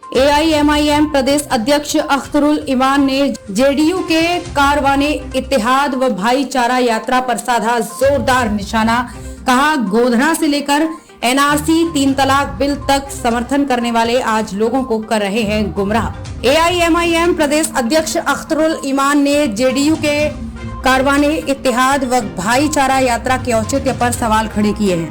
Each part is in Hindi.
AIMIM प्रदेश अध्यक्ष अख्तरुल ईमान ने जेडीयू के कारवाने इत्तेहाद व भाईचारा यात्रा पर साधा जोरदार निशाना। कहा, गोधरा से लेकर NRC 3 तलाक बिल तक समर्थन करने वाले आज लोगों को कर रहे हैं गुमराह। AIMIM प्रदेश अध्यक्ष अख्तरुल ईमान ने जेडीयू के कारवाने इत्तेहाद व भाईचारा यात्रा के औचित्य पर सवाल खड़े किए हैं।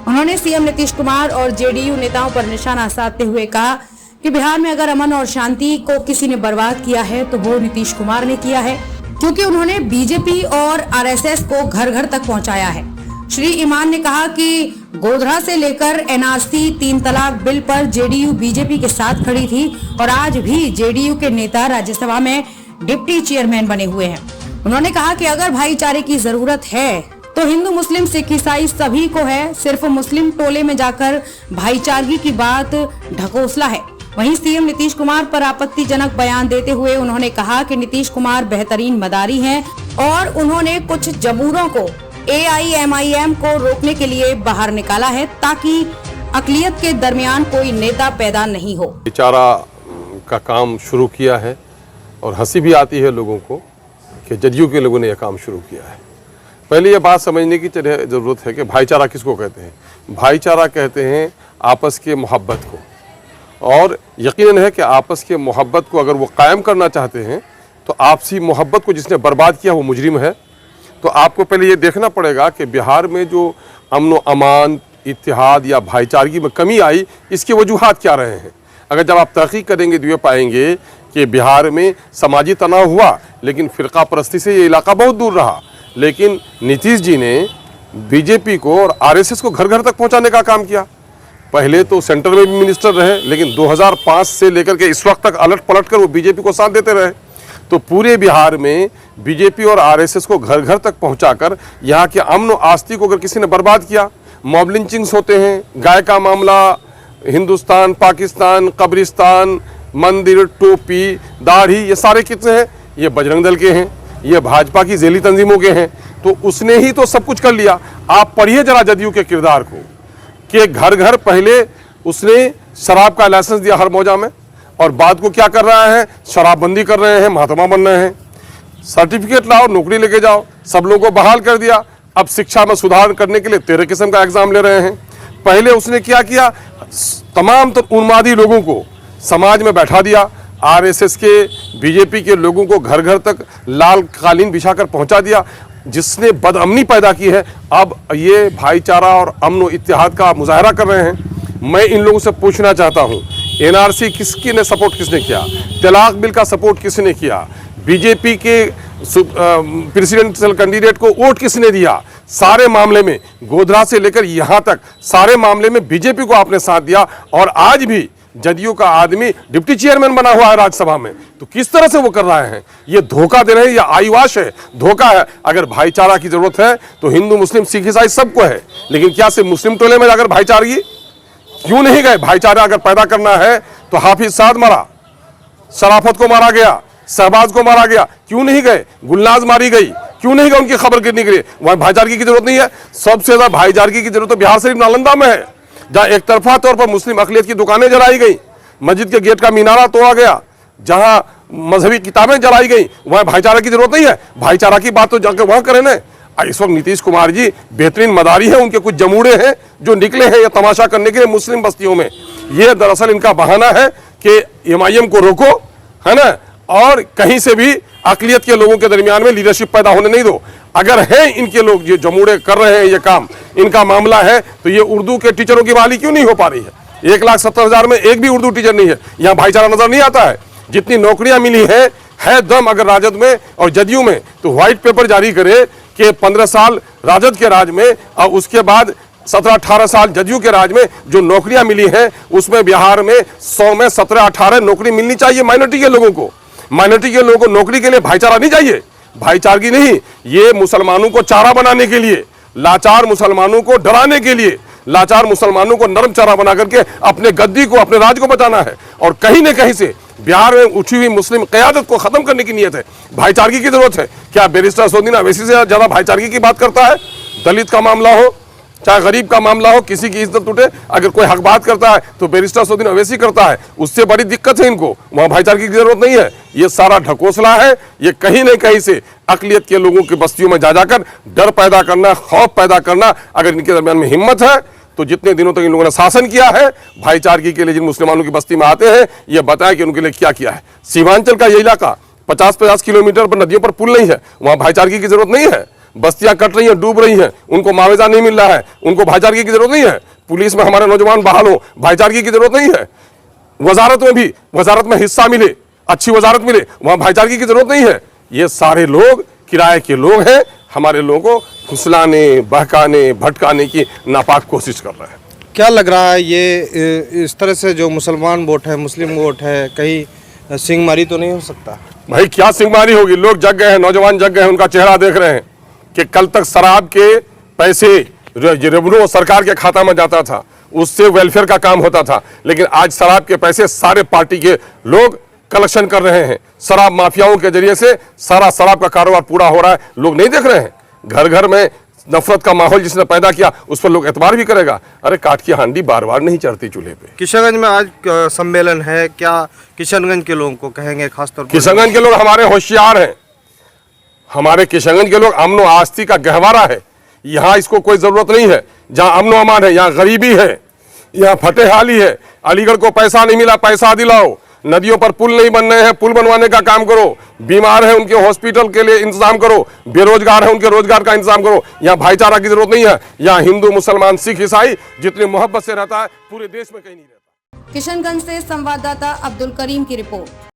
उन्होंने सीएम नीतीश कुमार और जेडीयू नेताओं पर निशाना साधते हुए कहा कि बिहार में अगर अमन और शांति को किसी ने बर्बाद किया है तो वो नीतीश कुमार ने किया है, क्योंकि उन्होंने बीजेपी और आरएसएस को घर घर तक पहुंचाया है। श्री ईमान ने कहा कि गोधरा से लेकर NRC 3 तलाक बिल पर जेडीयू बीजेपी के साथ खड़ी थी और आज भी जेडीयू के नेता राज्यसभा में डिप्टी चेयरमैन बने हुए हैं। उन्होंने कहा कि अगर भाईचारे की जरूरत है तो हिंदू मुस्लिम सिख ईसाई सभी को है, सिर्फ मुस्लिम टोले में जाकर भाईचारगी की बात ढकोसला है। वहीं सीएम नीतीश कुमार पर आपत्तिजनक बयान देते हुए उन्होंने कहा कि नीतीश कुमार बेहतरीन मदारी हैं और उन्होंने कुछ जबूरों को AIMIM को रोकने के लिए बाहर निकाला है ताकि अकलियत के दरमियान कोई नेता पैदा नहीं हो। भाईचारा का काम शुरू किया है और हंसी भी आती है लोगों को कि जेडीयू के लोगों ने यह काम शुरू किया है। पहले ये बात समझने की जरूरत है कि भाईचारा किसको कहते हैं। भाईचारा कहते हैं आपस के मोहब्बत को, और यकीनन है कि आपस के मोहब्बत को अगर वो कायम करना चाहते हैं तो आपसी मोहब्बत को जिसने बर्बाद किया वो मुजरिम है। तो आपको पहले ये देखना पड़ेगा कि बिहार में जो अमन अमान, इत्तेहाद या भाईचारगी में कमी आई, इसके वजूहात क्या रहे हैं। अगर जब आप तहकीक करेंगे तो ये पाएंगे कि बिहार में समाजी तनाव हुआ, लेकिन फ़िरका परस्ती से ये इलाका बहुत दूर रहा। लेकिन नीतीश जी ने बीजेपी को और आरएसएस को घर घर तक पहुंचाने का काम किया। पहले तो सेंटर में भी मिनिस्टर रहे, लेकिन 2005 से लेकर के इस वक्त तक अलट पलट कर वो बीजेपी को साथ देते रहे। तो पूरे बिहार में बीजेपी और आरएसएस को घर घर तक पहुंचाकर यहाँ के अमन और आस्ती को अगर किसी ने बर्बाद किया, मॉब लिंचिंग्स होते हैं, गाय का मामला, हिंदुस्तान पाकिस्तान, कब्रिस्तान, मंदिर, टोपी, दाढ़ी, ये सारे कितने हैं? ये बजरंग दल के हैं, ये भाजपा की जेली तंजीमों के हैं। तो उसने ही तो सब कुछ कर लिया। आप पढ़िए जरा जदयू के किरदार को कि घर घर पहले उसने शराब का लाइसेंस दिया हर मौजा में, और बाद को क्या कर रहा है, शराबबंदी कर रहे हैं, महात्मा बन रहे हैं। सर्टिफिकेट लाओ, नौकरी लेके जाओ, सब लोगों को बहाल कर दिया। अब शिक्षा में सुधार करने के लिए 13 किस्म का एग्जाम ले रहे हैं। पहले उसने क्या किया, तमाम तो उन्मादी लोगों को समाज में बैठा दिया। आरएसएस के, बीजेपी के लोगों को घर घर तक लाल कालीन बिछाकर पहुंचा दिया, जिसने बदअमनी पैदा की है। अब ये भाईचारा और अमन व इत्तेहाद का मुजाहरा कर रहे हैं। मैं इन लोगों से पूछना चाहता हूं, NRC किसने किया, तलाक बिल का सपोर्ट किसने किया, बीजेपी के प्रेसिडेंशियल कैंडिडेट को वोट किसने दिया? सारे मामले में, गोधरा से लेकर यहां तक सारे मामले में बीजेपी को आपने साथ दिया, और आज भी जदयू का आदमी डिप्टी चेयरमैन बना हुआ है राज्यसभा में। तो किस तरह से वो कर रहे हैं? ये धोखा दे रहे हैं, ये आईवाश है, धोखा है। अगर भाईचारा की जरूरत है तो हिंदू मुस्लिम सिख ईसाई सबको है, लेकिन क्या सिर्फ मुस्लिम टोले में जाकर भाईचारगी क्यों नहीं गए? भाईचारा अगर पैदा करना है तो हाफिज साद मरा, शराफत को मारा गया, शहबाज को मारा गया, क्यों नहीं गए? गुलनाज मारी गई, क्यों नहीं गए उनकी खबर गिरने के लिए? वहां भाईचारगी की जरूरत नहीं है। सबसे ज्यादा भाईचारगी की जरूरत तो बिहार शरीफ नालंदा में है, जहां एक तरफा तौर पर मुस्लिम अकलियत की दुकानें जलाई गई, मस्जिद के गेट का मीनारा तोड़ा गया, जहां मजहबी किताबें जलाई गई, वहां भाईचारा की जरूरत नहीं है। भाईचारा की बात तो जाकर वहां करें ना। इस वक्त नीतीश कुमार जी बेहतरीन मदारी है, उनके कुछ जमूड़े हैं जो निकले हैं ये तमाशा करने के लिए मुस्लिम बस्तियों में। ये दरअसल इनका बहाना है कि MIM को रोको, है ना, और कहीं से भी अकलियत के लोगों के दरमियान में लीडरशिप पैदा होने नहीं दो। अगर है इनके लोग ये जमूड़े कर रहे हैं, ये काम इनका मामला है, तो ये उर्दू के टीचरों की बहाली क्यों नहीं हो पा रही है? 1,70,000 में एक भी उर्दू टीचर नहीं है। यहाँ भाईचारा नजर नहीं आता है। जितनी नौकरियां मिली है दम अगर राजद में और जदयू में, तो व्हाइट पेपर जारी करे कि 15 साल राजद के राज में और उसके बाद 17-18 साल जदयू के राज में जो नौकरियां मिली हैं, उसमें बिहार में 100 में 17-18 नौकरी मिलनी चाहिए माइनॉरिटी के लोगों को। माइनॉरिटी के लोगों को नौकरी के लिए भाईचारा नहीं चाहिए, भाईचारगी नहीं। ये मुसलमानों को चारा बनाने के लिए, लाचार मुसलमानों को डराने के लिए, लाचार मुसलमानों को नरम चारा बना करके अपने गद्दी को, अपने राज को बचाना है। और कहीं न कहीं से बिहार में उठी हुई मुस्लिम क़यादत को खत्म करने की नीयत है। भाईचारगी की जरूरत है। क्या बैरिस्टर असदुद्दीन अवैसी से ज्यादा भाईचारगी की बात करता है? दलित का मामला हो, चाहे गरीब का मामला हो, किसी की इज्जत टूटे, अगर कोई हक बात करता है तो बैरिस्टर सऊदीन ओवैसी करता है, उससे बड़ी दिक्कत है इनको। वहां भाईचारे की जरूरत नहीं है। ये सारा ढकोसला है। ये कहीं न कहीं से अकलियत के लोगों की बस्तियों में जा जाकर डर पैदा करना, खौफ पैदा करना। अगर इनके दरमियान में हिम्मत है तो जितने दिनों तक इन लोगों ने शासन किया है भाईचारगी के लिए, जिन मुसलमानों की बस्ती में आते हैं, ये बताएं कि उनके लिए क्या किया है। सीमांचल का ये इलाका 50-50 किलोमीटर पर नदियों पर पुल नहीं है, वहां भाईचारगी की जरूरत नहीं है। बस्तियां कट रही हैं, डूब रही हैं, उनको मुआवजा नहीं मिल रहा है, उनको भाईचारगी की जरूरत नहीं है। पुलिस में हमारे नौजवान बहाल हो, भाईचारगी की जरूरत नहीं है। वजारत में भी, वजारत में हिस्सा मिले, अच्छी वजारत मिले, वहां भाईचारगी की जरूरत नहीं है। ये सारे लोग किराए के लोग हैं, हमारे लोगों को फुसलाने, बहकाने, भटकाने की नापाक कोशिश कर रहे हैं। क्या लग रहा है ये इस तरह से जो मुसलमान वोट है, मुस्लिम वोट है, कहीं सिंगमारी तो नहीं हो सकता? भाई क्या सिंगमारी होगी? लोग जग गए हैं, नौजवान जग गए हैं, उनका चेहरा देख रहे हैं कि कल तक शराब के पैसे रेवेन्यू सरकार के खाता में जाता था, उससे वेलफेयर का काम होता था, लेकिन आज शराब के पैसे सारे पार्टी के लोग कलेक्शन कर रहे हैं। शराब माफियाओं के जरिए से सारा शराब का कारोबार पूरा हो रहा है। लोग नहीं देख रहे हैं। घर घर में नफरत का माहौल जिसने पैदा किया उस पर लोग एतबार भी करेगा। अरे काठ की हांडी बार बार नहीं चढ़ती चूल्हे पे। किशनगंज में आज सम्मेलन है, क्या किशनगंज के लोगों को कहेंगे? खासतौर पर किशनगंज के लोग हमारे होशियार हैं। हमारे किशनगंज के लोग अमन व आस्ती का गहवारा है। यहाँ इसको कोई जरूरत नहीं है। जहाँ अमन अमान है, यहाँ गरीबी है, यहाँ फतेहाली है। अलीगढ़ को पैसा नहीं मिला, पैसा दिलाओ। नदियों पर पुल नहीं बन रहे हैं, पुल बनवाने का काम करो। बीमार है, उनके हॉस्पिटल के लिए इंतजाम करो। बेरोजगार है, उनके रोजगार का इंतजाम करो। यहाँ भाईचारा की जरूरत नहीं है। यहाँ हिंदू, मुसलमान, सिख, ईसाई जितनी मोहब्बत से रहता है पूरे देश में कहीं नहीं रहता। किशनगंज से संवाददाता अब्दुल करीम की रिपोर्ट।